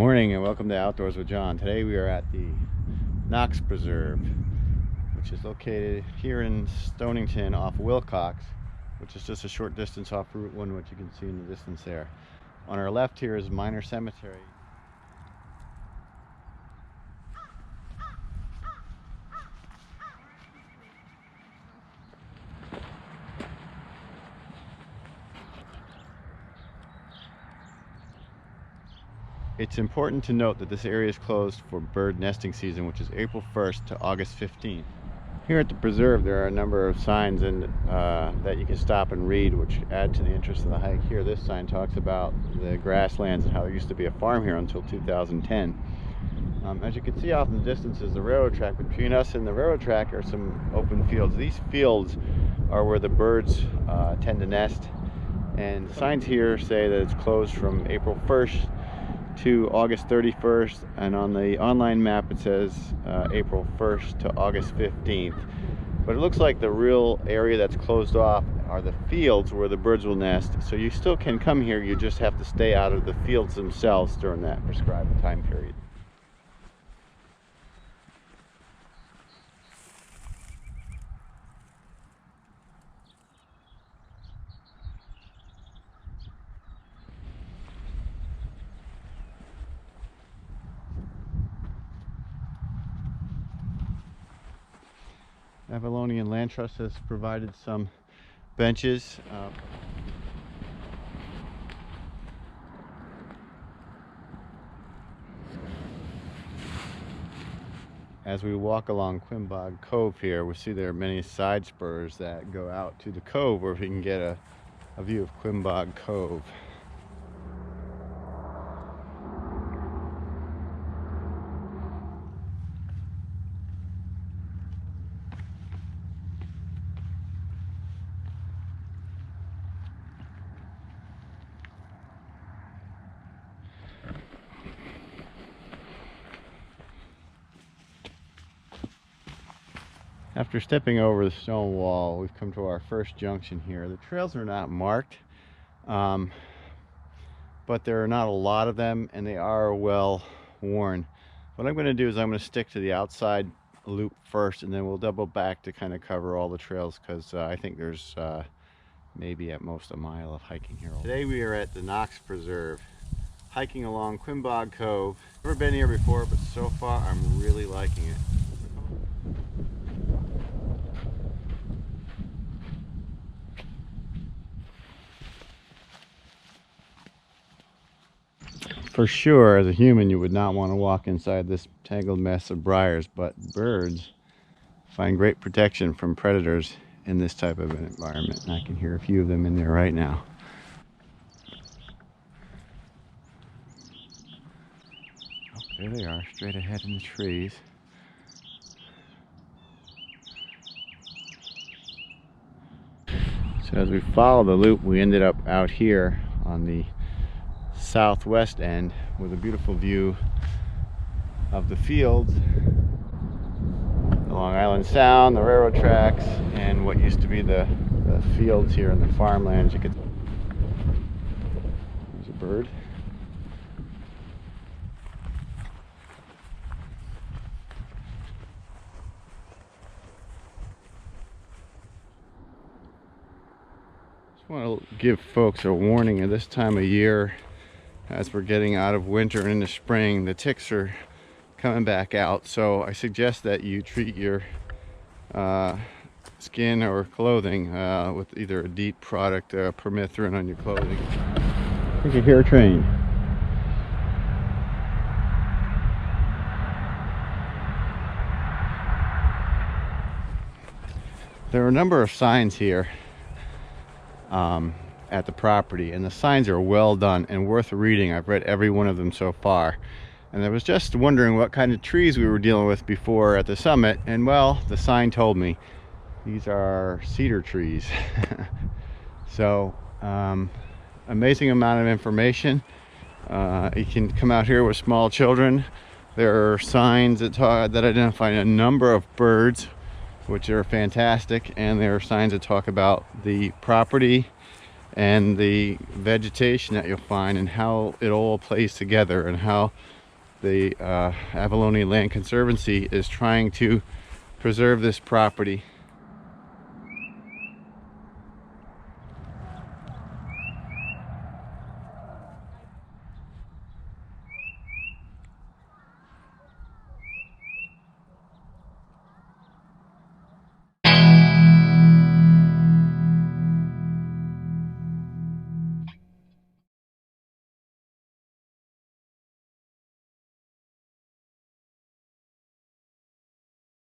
Morning and welcome to Outdoors with John. Today we are at the Knox Preserve, which is located here in Stonington off Wilcox, which is just a short distance off Route 1, which you can see in the distance there. On our left here is Minor Cemetery. It's important to note that this area is closed for bird nesting season, which is April 1st to August 15th. Here at the preserve there are a number of signs that you can stop and read, which add to the interest of the hike. Here this sign talks about the grasslands and how there used to be a farm here until 2010. As you can see off in the distance is the railroad track. Between us and the railroad track are some open fields. These fields are where the birds tend to nest, and the signs here say that it's closed from April 1st to August 31st, and on the online map it says April 1st to August 15th. But it looks like the real area that's closed off are the fields where the birds will nest. So you still can come here, you just have to stay out of the fields themselves during that prescribed time period. Avalonia Land Trust has provided some benches. As we walk along Quiambog Cove here, we see there are many side spurs that go out to the cove where we can get a view of Quiambog Cove. After stepping over the stone wall, we've come to our first junction here. The trails are not marked, but there are not a lot of them, and they are well worn. What I'm going to do is I'm going to stick to the outside loop first, and then we'll double back to kind of cover all the trails, because I think there's maybe at most a mile of hiking here. Today we are at the Knox Preserve, hiking along Quiambog Cove. Never been here before, but so far I'm really liking it. For sure, as a human, you would not want to walk inside this tangled mess of briars, but birds find great protection from predators in this type of an environment. And I can hear a few of them in there right now. Oh, there they are, straight ahead in the trees. So as we follow the loop, we ended up out here on the southwest end with a beautiful view of the fields, the Long Island Sound, the railroad tracks, and what used to be the fields here in the farmlands. You could. There's a bird. Just want to give folks a warning at this time of year. As we're getting out of winter and into spring, the ticks are coming back out. So I suggest that you treat your skin or clothing with either a DEET product, permethrin on your clothing. I think I hear a train. There are a number of signs here at the property, and the signs are well done and worth reading. I've read every one of them so far, and I was just wondering what kind of trees we were dealing with before at the summit, and well, the sign told me these are cedar trees. So amazing amount of information. You can come out here with small children. There are signs that identify a number of birds, which are fantastic, and there are signs that talk about the property and the vegetation that you'll find and how it all plays together, and how the Avalonia Land Conservancy is trying to preserve this property